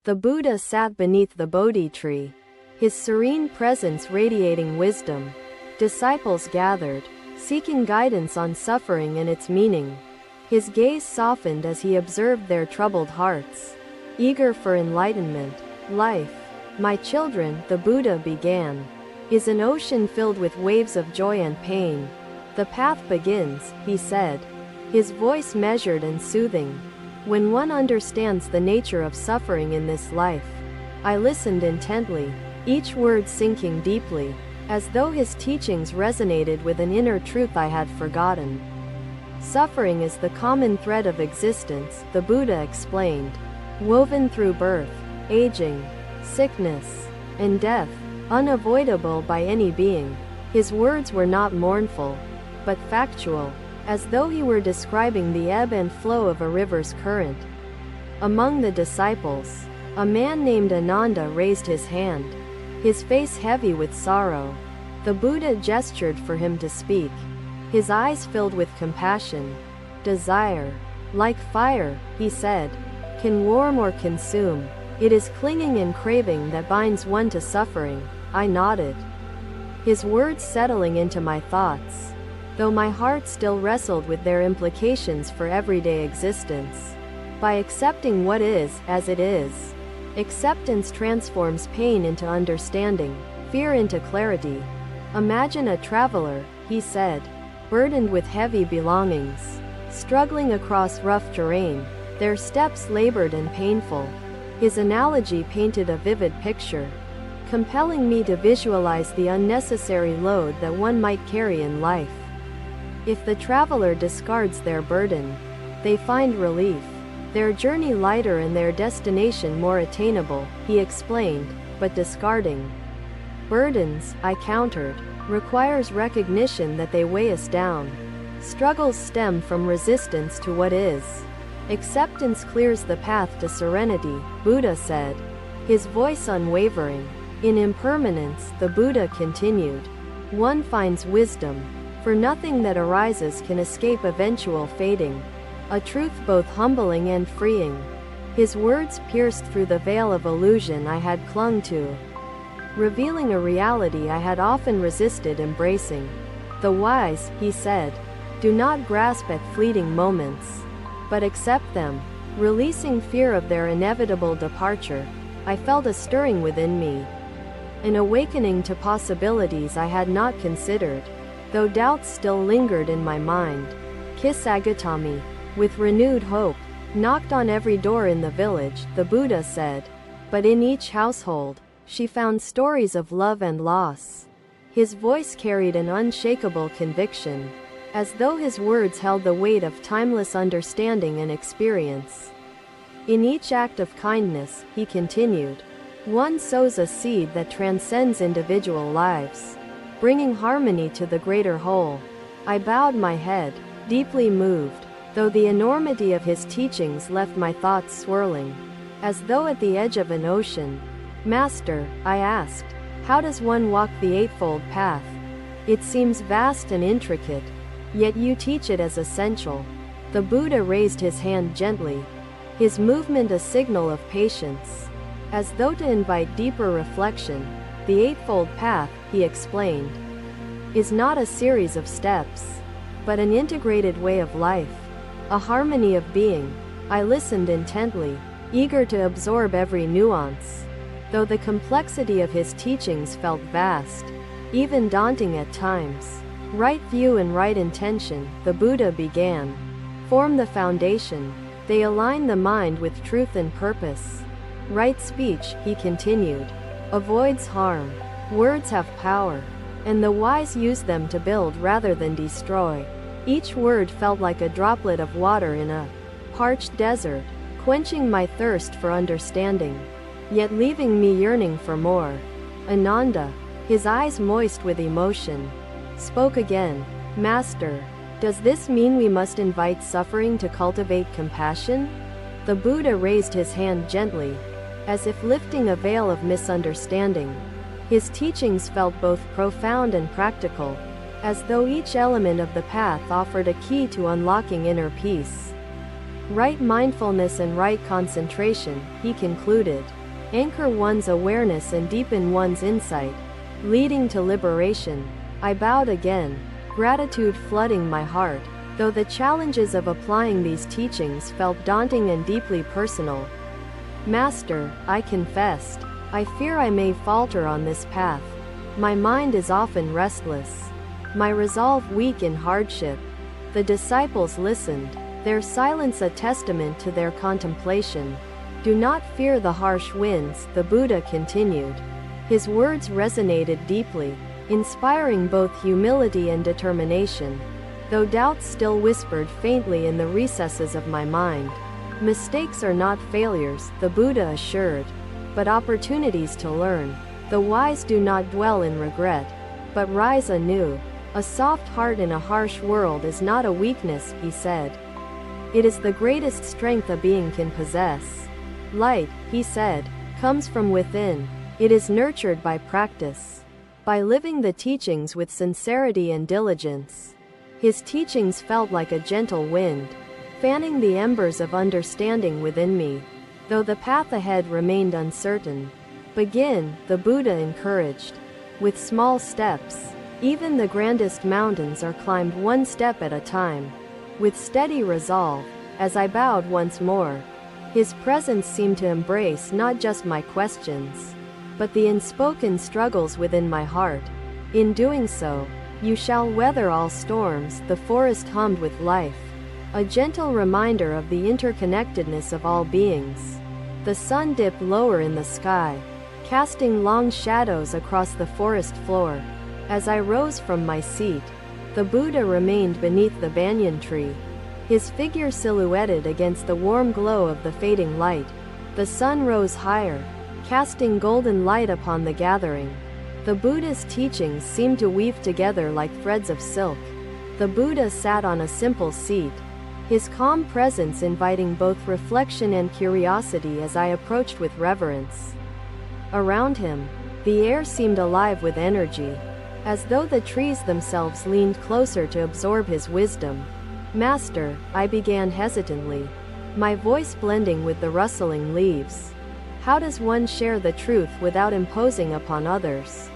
The Buddha sat beneath the Bodhi tree, his serene presence radiating wisdom. Disciples gathered, seeking guidance on suffering and its meaning. His gaze softened as he observed their troubled hearts, eager for enlightenment. Life, my children, the Buddha began, is an ocean filled with waves of joy and pain. The path begins, he said, his voice measured and soothing. When one understands the nature of suffering in this life. I listened intently, each word sinking deeply, as though his teachings resonated with an inner truth I had forgotten. Suffering is the common thread of existence, the Buddha explained, woven through birth, aging, sickness, and death, unavoidable by any being. His words were not mournful, but factual, as though he were describing the ebb and flow of a river's current. Among the disciples, a man named Ananda raised his hand, his face heavy with sorrow. The Buddha gestured for him to speak, his eyes filled with compassion. Desire, like fire, he said, can warm or consume. It is clinging and craving that binds one to suffering. I nodded, his words settling into my thoughts, though my heart still wrestled with their implications for everyday existence. By accepting what is, as it is, acceptance transforms pain into understanding, fear into clarity. Imagine a traveler, he said, burdened with heavy belongings, struggling across rough terrain, their steps labored and painful. His analogy painted a vivid picture, compelling me to visualize the unnecessary load that one might carry in life. If the traveler discards their burden, they find relief, their journey lighter and their destination more attainable, he explained. But discarding burdens, I countered, requires recognition that they weigh us down. Struggles stem from resistance to what is. Acceptance clears the path to serenity, Buddha said, his voice unwavering. In impermanence, the Buddha continued, one finds wisdom, for nothing that arises can escape eventual fading, a truth both humbling and freeing. His words pierced through the veil of illusion I had clung to, revealing a reality I had often resisted embracing. The wise, he said, do not grasp at fleeting moments, but accept them, releasing fear of their inevitable departure. I felt a stirring within me, an awakening to possibilities I had not considered, though doubts still lingered in my mind. Kisagatami, with renewed hope, knocked on every door in the village, the Buddha said, but in each household, she found stories of love and loss. His voice carried an unshakable conviction, as though his words held the weight of timeless understanding and experience. In each act of kindness, he continued, one sows a seed that transcends individual lives, bringing harmony to the greater whole. I bowed my head, deeply moved, though the enormity of his teachings left my thoughts swirling, as though at the edge of an ocean. Master, I asked, how does one walk the Eightfold Path? It seems vast and intricate, yet you teach it as essential. The Buddha raised his hand gently, his movement a signal of patience, as though to invite deeper reflection. The Eightfold Path, he explained, is not a series of steps, but an integrated way of life, a harmony of being. I listened intently, eager to absorb every nuance, though the complexity of his teachings felt vast, even daunting at times. Right view and right intention, the Buddha began, form the foundation. They align the mind with truth and purpose. Right speech, he continued, avoids harm. Words have power, and the wise use them to build rather than destroy. Each word felt like a droplet of water in a parched desert, quenching my thirst for understanding, yet leaving me yearning for more. Ananda, his eyes moist with emotion, spoke again, Master, does this mean we must invite suffering to cultivate compassion? The Buddha raised his hand gently, as if lifting a veil of misunderstanding. His teachings felt both profound and practical, as though each element of the path offered a key to unlocking inner peace. Right mindfulness and right concentration, he concluded, anchor one's awareness and deepen one's insight, leading to liberation. I bowed again, gratitude flooding my heart, though the challenges of applying these teachings felt daunting and deeply personal. Master, I confessed, I fear I may falter on this path. My mind is often restless, my resolve weak in hardship. The disciples listened, their silence a testament to their contemplation. Do not fear the harsh winds, the Buddha continued. His words resonated deeply, inspiring both humility and determination. Though doubts still whispered faintly in the recesses of my mind. Mistakes are not failures, the Buddha assured, but opportunities to learn. The wise do not dwell in regret, but rise anew. A soft heart in a harsh world is not a weakness, he said. It is the greatest strength a being can possess. Light, he said, comes from within. It is nurtured by practice, by living the teachings with sincerity and diligence. His teachings felt like a gentle wind, fanning the embers of understanding within me, though the path ahead remained uncertain. Begin, the Buddha encouraged, with small steps. Even the grandest mountains are climbed one step at a time. With steady resolve, as I bowed once more, his presence seemed to embrace not just my questions, but the unspoken struggles within my heart. In doing so, you shall weather all storms, the forest hummed with life, a gentle reminder of the interconnectedness of all beings. The sun dipped lower in the sky, casting long shadows across the forest floor. As I rose from my seat, the Buddha remained beneath the banyan tree, his figure silhouetted against the warm glow of the fading light. The sun rose higher, casting golden light upon the gathering. The Buddha's teachings seemed to weave together like threads of silk. The Buddha sat on a simple seat, his calm presence inviting both reflection and curiosity as I approached with reverence. Around him, the air seemed alive with energy, as though the trees themselves leaned closer to absorb his wisdom. Master, I began hesitantly, my voice blending with the rustling leaves. How does one share the truth without imposing upon others?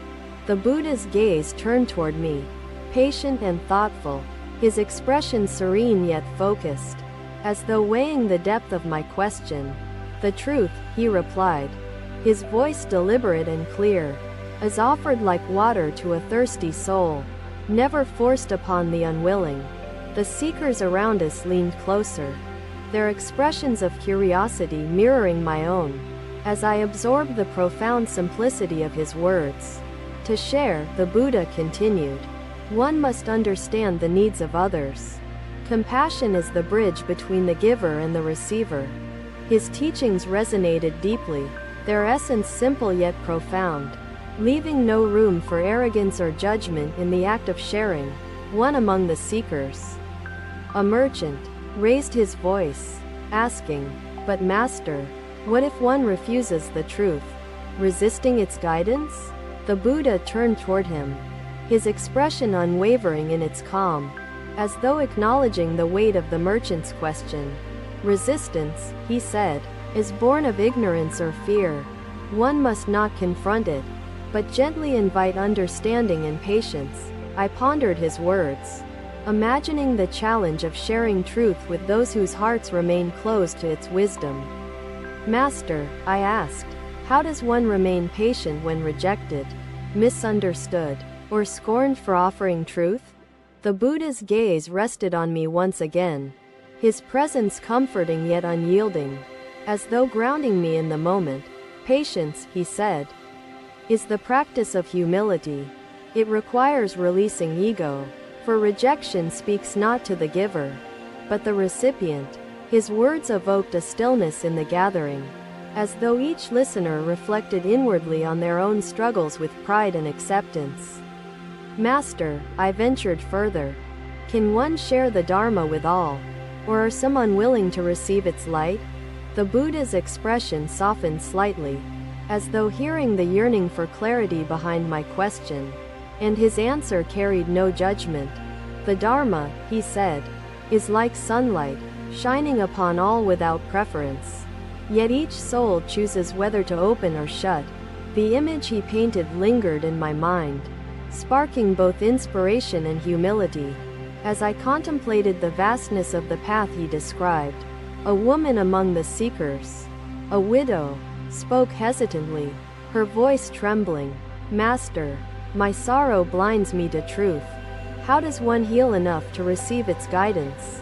The Buddha's gaze turned toward me, patient and thoughtful, his expression serene yet focused, as though weighing the depth of my question. The truth, he replied, his voice deliberate and clear, is offered like water to a thirsty soul, never forced upon the unwilling. The seekers around us leaned closer, their expressions of curiosity mirroring my own, as I absorbed the profound simplicity of his words. To share, the Buddha continued, one must understand the needs of others. Compassion is the bridge between the giver and the receiver. His teachings resonated deeply, their essence simple yet profound, leaving no room for arrogance or judgment in the act of sharing. One among the seekers, a merchant, raised his voice, asking, but Master, what if one refuses the truth, resisting its guidance? The Buddha turned toward him, his expression unwavering in its calm, as though acknowledging the weight of the merchant's question. Resistance, he said, is born of ignorance or fear. One must not confront it, but gently invite understanding and patience. I pondered his words, imagining the challenge of sharing truth with those whose hearts remain closed to its wisdom. Master, I asked, how does one remain patient when rejected, misunderstood, or scorned for offering truth? The Buddha's gaze rested on me once again, his presence comforting yet unyielding, as though grounding me in the moment. Patience, he said, is the practice of humility. It requires releasing ego, for rejection speaks not to the giver, but the recipient. His words evoked a stillness in the gathering, as though each listener reflected inwardly on their own struggles with pride and acceptance. Master, I ventured further, can one share the Dharma with all, or are some unwilling to receive its light? The Buddha's expression softened slightly, as though hearing the yearning for clarity behind my question, and his answer carried no judgment. The Dharma, he said, is like sunlight, shining upon all without preference. Yet each soul chooses whether to open or shut. The image he painted lingered in my mind, sparking both inspiration and humility. As I contemplated the vastness of the path he described, a woman among the seekers, a widow, spoke hesitantly, her voice trembling. Master, my sorrow blinds me to truth. How does one heal enough to receive its guidance?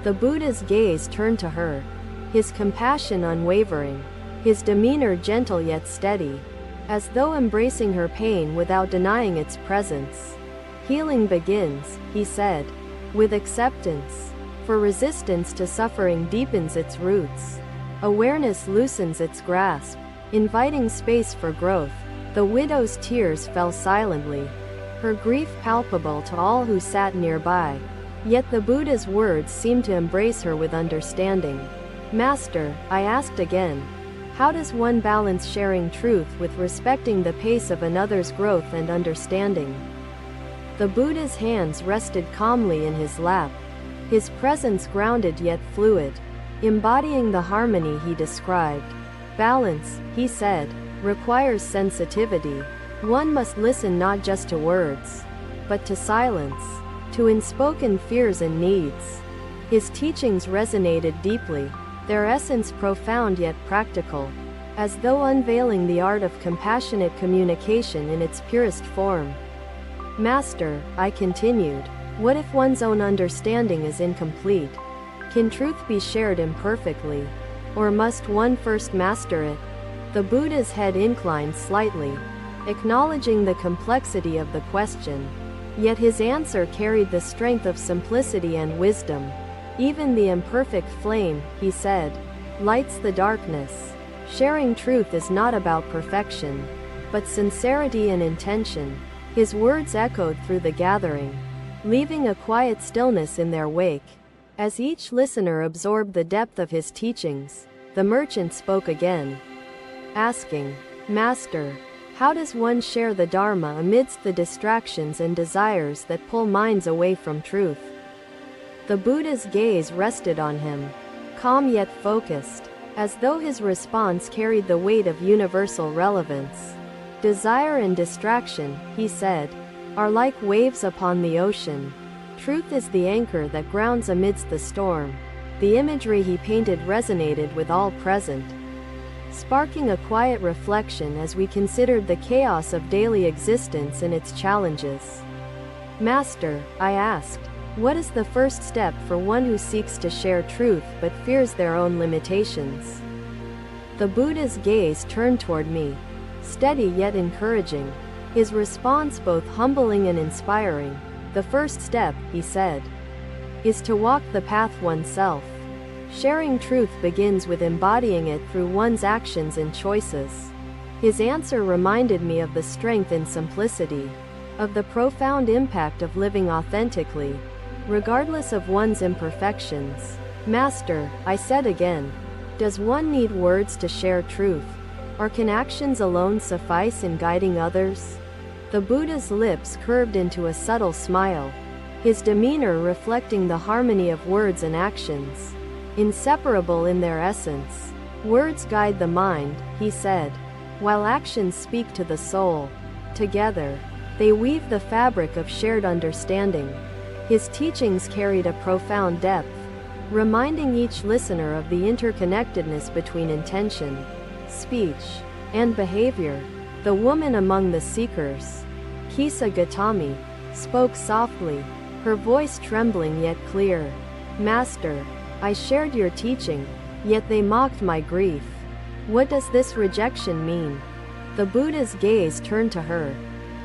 The Buddha's gaze turned to her, his compassion unwavering, his demeanor gentle yet steady, as though embracing her pain without denying its presence. Healing begins, he said, with acceptance, for resistance to suffering deepens its roots. Awareness loosens its grasp, inviting space for growth. The widow's tears fell silently, her grief palpable to all who sat nearby. Yet the Buddha's words seemed to embrace her with understanding. Master, I asked again, how does one balance sharing truth with respecting the pace of another's growth and understanding? The Buddha's hands rested calmly in his lap, his presence grounded yet fluid, embodying the harmony he described. Balance, he said, requires sensitivity. One must listen not just to words, but to silence, to unspoken fears and needs. His teachings resonated deeply, their essence profound yet practical, as though unveiling the art of compassionate communication in its purest form. Master, I continued, what if one's own understanding is incomplete? Can truth be shared imperfectly? Or must one first master it? The Buddha's head inclined slightly, acknowledging the complexity of the question. Yet his answer carried the strength of simplicity and wisdom. Even the imperfect flame, he said, lights the darkness. Sharing truth is not about perfection, but sincerity and intention. His words echoed through the gathering, leaving a quiet stillness in their wake. As each listener absorbed the depth of his teachings, the merchant spoke again, asking, Master, how does one share the Dharma amidst the distractions and desires that pull minds away from truth? The Buddha's gaze rested on him, calm yet focused, as though his response carried the weight of universal relevance. Desire and distraction, he said, are like waves upon the ocean. Truth is the anchor that grounds amidst the storm. The imagery he painted resonated with all present, sparking a quiet reflection as we considered the chaos of daily existence and its challenges. Master, I asked, what is the first step for one who seeks to share truth but fears their own limitations? The Buddha's gaze turned toward me, steady yet encouraging, his response both humbling and inspiring. The first step, he said, is to walk the path oneself. Sharing truth begins with embodying it through one's actions and choices. His answer reminded me of the strength in simplicity, of the profound impact of living authentically, regardless of one's imperfections. Master, I said again, does one need words to share truth, or can actions alone suffice in guiding others? The Buddha's lips curved into a subtle smile, his demeanor reflecting the harmony of words and actions, inseparable in their essence. Words guide the mind, he said, while actions speak to the soul. Together, they weave the fabric of shared understanding. His teachings carried a profound depth, reminding each listener of the interconnectedness between intention, speech, and behavior. The woman among the seekers, Kisa Gautami, spoke softly, her voice trembling yet clear. Master, I shared your teaching, yet they mocked my grief. What does this rejection mean? The Buddha's gaze turned to her,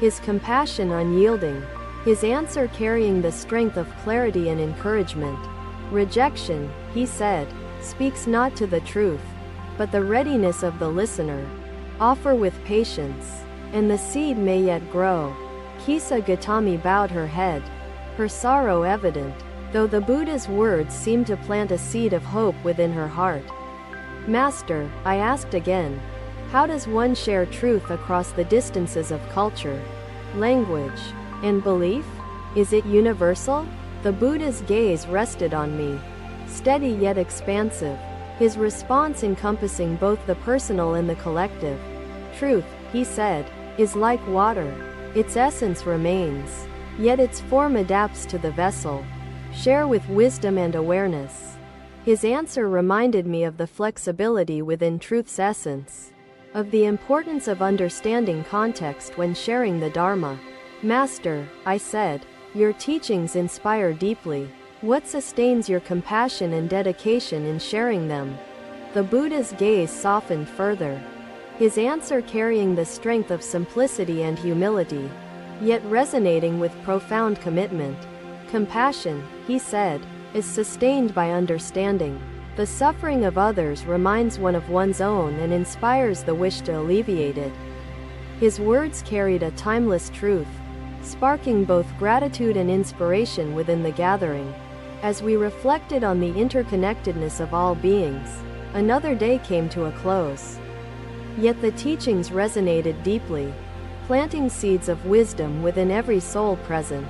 his compassion unyielding, his answer carrying the strength of clarity and encouragement. Rejection, he said, speaks not to the truth, but the readiness of the listener. Offer with patience, and the seed may yet grow. Kisa Gautami bowed her head, her sorrow evident, though the Buddha's words seemed to plant a seed of hope within her heart. Master, I asked again, how does one share truth across the distances of culture, language, and belief? Is it universal? The Buddha's gaze rested on me, steady yet expansive, his response encompassing both the personal and the collective. Truth, he said, is like water. Its essence remains, yet its form adapts to the vessel. Share with wisdom and awareness. His answer reminded me of the flexibility within truth's essence, of the importance of understanding context when sharing the Dharma. Master, I said, your teachings inspire deeply. What sustains your compassion and dedication in sharing them? The Buddha's gaze softened further, his answer carrying the strength of simplicity and humility, yet resonating with profound commitment. Compassion, he said, is sustained by understanding. The suffering of others reminds one of one's own and inspires the wish to alleviate it. His words carried a timeless truth, sparking both gratitude and inspiration within the gathering. As we reflected on the interconnectedness of all beings, another day came to a close. Yet the teachings resonated deeply, planting seeds of wisdom within every soul present.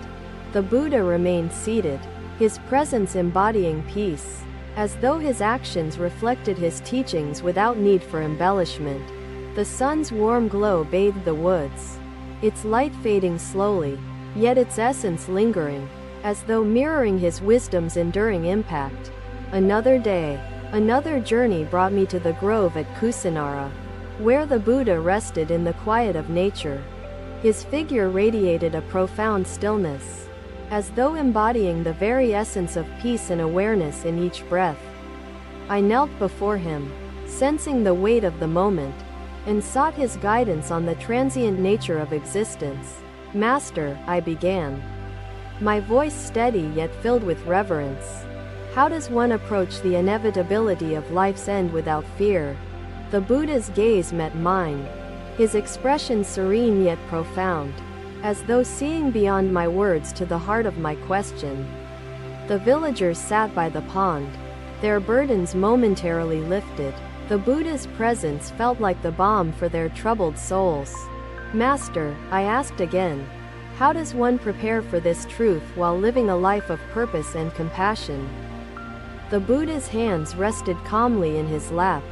The Buddha remained seated, his presence embodying peace, as though his actions reflected his teachings without need for embellishment. The sun's warm glow bathed the woods, its light fading slowly, yet its essence lingering, as though mirroring his wisdom's enduring impact. Another day, another journey brought me to the grove at Kusinara, where the Buddha rested in the quiet of nature. His figure radiated a profound stillness, as though embodying the very essence of peace and awareness in each breath. I knelt before him, sensing the weight of the moment, and sought his guidance on the transient nature of existence. Master, I began, my voice steady yet filled with reverence. How does one approach the inevitability of life's end without fear? The Buddha's gaze met mine, his expression serene yet profound, as though seeing beyond my words to the heart of my question. The villagers sat by the pond, their burdens momentarily lifted. The Buddha's presence felt like the balm for their troubled souls. Master, I asked again, how does one prepare for this truth while living a life of purpose and compassion? The Buddha's hands rested calmly in his lap,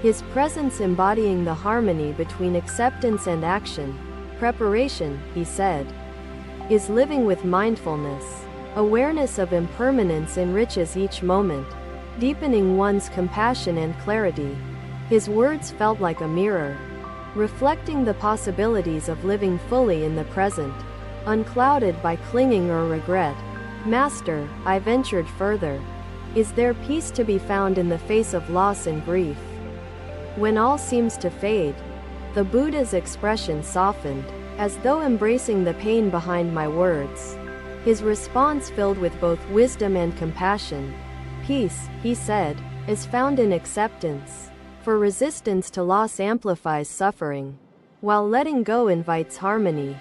his presence embodying the harmony between acceptance and action. Preparation, he said, is living with mindfulness. Awareness of impermanence enriches each moment, deepening one's compassion and clarity. His words felt like a mirror, reflecting the possibilities of living fully in the present, unclouded by clinging or regret. Master, I ventured further, is there peace to be found in the face of loss and grief? When all seems to fade, the Buddha's expression softened, as though embracing the pain behind my words. His response filled with both wisdom and compassion. Peace, he said, is found in acceptance, for resistance to loss amplifies suffering, while letting go invites harmony.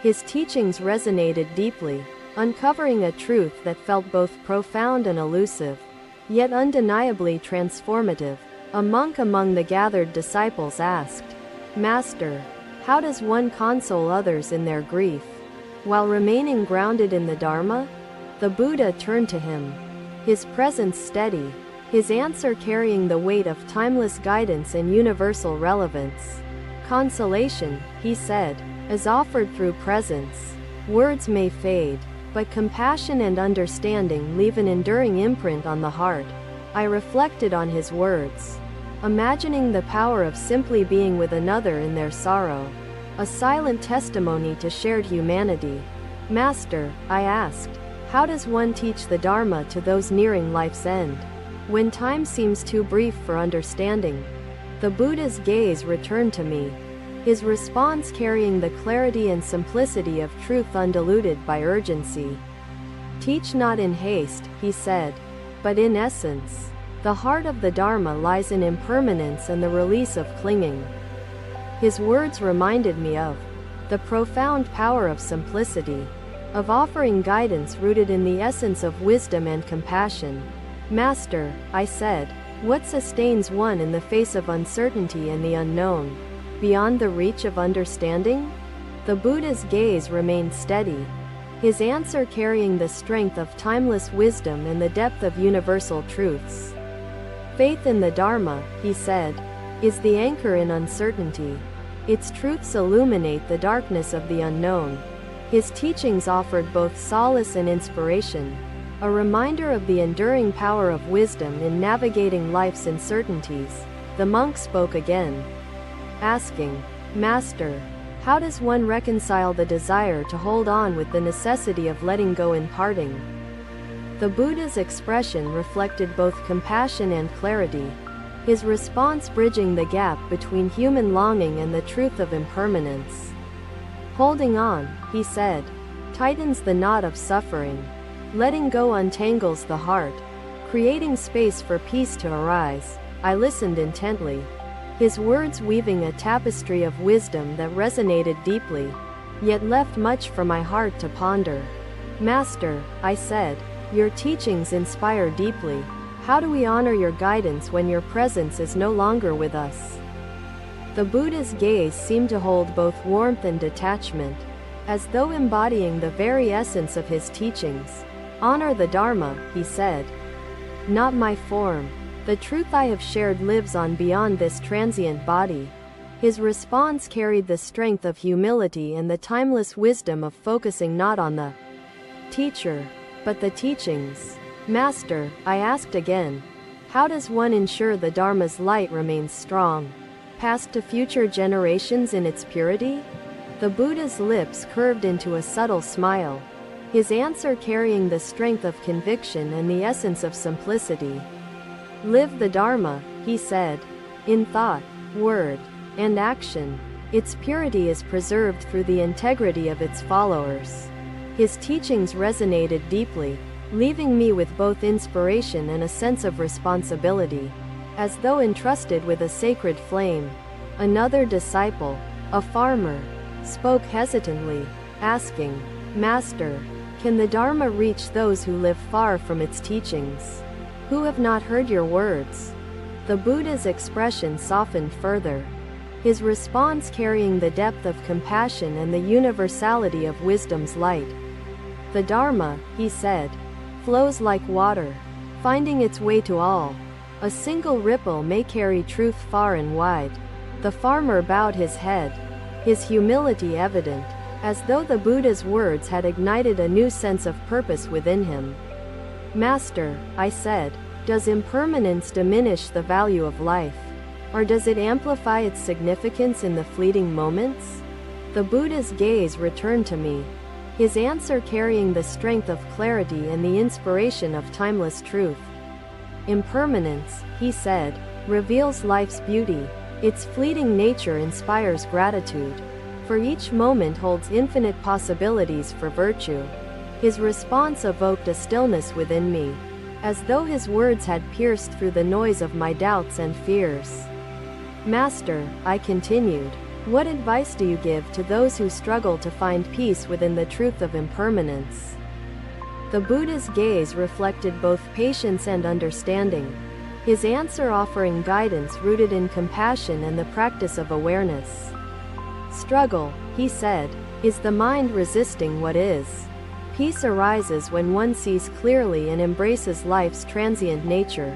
His teachings resonated deeply, uncovering a truth that felt both profound and elusive, yet undeniably transformative. A monk among the gathered disciples asked, Master, how does one console others in their grief, while remaining grounded in the Dharma? The Buddha turned to him, his presence steady, his answer carrying the weight of timeless guidance and universal relevance. Consolation, he said, is offered through presence. Words may fade, but compassion and understanding leave an enduring imprint on the heart. I reflected on his words, imagining the power of simply being with another in their sorrow, a silent testimony to shared humanity. Master, I asked, how does one teach the Dharma to those nearing life's end, when time seems too brief for understanding? The Buddha's gaze returned to me, his response carrying the clarity and simplicity of truth undiluted by urgency. Teach not in haste, he said, but in essence. The heart of the Dharma lies in impermanence and the release of clinging. His words reminded me of the profound power of simplicity, of offering guidance rooted in the essence of wisdom and compassion. Master, I said, what sustains one in the face of uncertainty and the unknown, beyond the reach of understanding? The Buddha's gaze remained steady, his answer carrying the strength of timeless wisdom and the depth of universal truths. Faith in the Dharma, he said, is the anchor in uncertainty. Its truths illuminate the darkness of the unknown. His teachings offered both solace and inspiration, a reminder of the enduring power of wisdom in navigating life's uncertainties. The monk spoke again, asking, "Master, how does one reconcile the desire to hold on with the necessity of letting go in parting?" The Buddha's expression reflected both compassion and clarity, his response bridging the gap between human longing and the truth of impermanence. Holding on, he said, tightens the knot of suffering. Letting go untangles the heart, creating space for peace to arise. I listened intently, his words weaving a tapestry of wisdom that resonated deeply, yet left much for my heart to ponder. "Master," I said, "your teachings inspire deeply. How do we honor your guidance when your presence is no longer with us?" The Buddha's gaze seemed to hold both warmth and detachment, as though embodying the very essence of his teachings. "Honor the Dharma," he said. "Not my form. The truth I have shared lives on beyond this transient body." His response carried the strength of humility and the timeless wisdom of focusing not on the teacher, but the teachings. "Master," I asked again, "how does one ensure the Dharma's light remains strong, passed to future generations in its purity?" The Buddha's lips curved into a subtle smile, his answer carrying the strength of conviction and the essence of simplicity. "Live the Dharma," he said, "in thought, word, and action. Its purity is preserved through the integrity of its followers." His teachings resonated deeply, leaving me with both inspiration and a sense of responsibility, as though entrusted with a sacred flame. Another disciple, a farmer, spoke hesitantly, asking, "Master, can the Dharma reach those who live far from its teachings, who have not heard your words?" The Buddha's expression softened further, his response carrying the depth of compassion and the universality of wisdom's light. "The Dharma," he said, "flows like water, finding its way to all. A single ripple may carry truth far and wide." The farmer bowed his head, his humility evident, as though the Buddha's words had ignited a new sense of purpose within him. "Master," I said, "does impermanence diminish the value of life? Or does it amplify its significance in the fleeting moments?" The Buddha's gaze returned to me, his answer carrying the strength of clarity and the inspiration of timeless truth. "Impermanence," he said, "reveals life's beauty. Its fleeting nature inspires gratitude, for each moment holds infinite possibilities for virtue." His response evoked a stillness within me, as though his words had pierced through the noise of my doubts and fears. "Master," I continued, "what advice do you give to those who struggle to find peace within the truth of impermanence?" The Buddha's gaze reflected both patience and understanding, his answer offering guidance rooted in compassion and the practice of awareness. "Struggle," he said, "is the mind resisting what is. Peace arises when one sees clearly and embraces life's transient nature."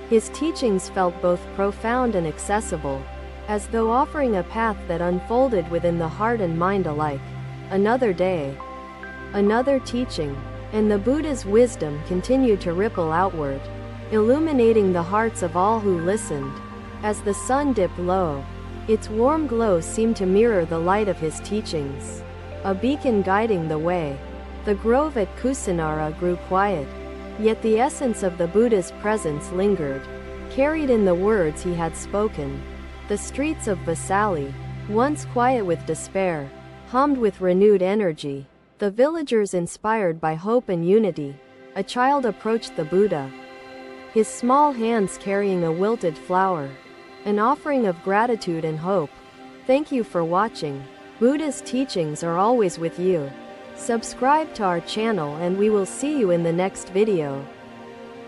His teachings felt both profound and accessible, as though offering a path that unfolded within the heart and mind alike. Another day, another teaching, and the Buddha's wisdom continued to ripple outward, illuminating the hearts of all who listened. As the sun dipped low, its warm glow seemed to mirror the light of his teachings, a beacon guiding the way. The grove at Kusinara grew quiet, yet the essence of the Buddha's presence lingered, carried in the words he had spoken. The streets of Vassali, once quiet with despair, hummed with renewed energy. The villagers inspired by hope and unity. A child approached the Buddha, his small hands carrying a wilted flower, an offering of gratitude and hope. "Thank you for watching. Buddha's teachings are always with you." Subscribe to our channel and we will see you in the next video.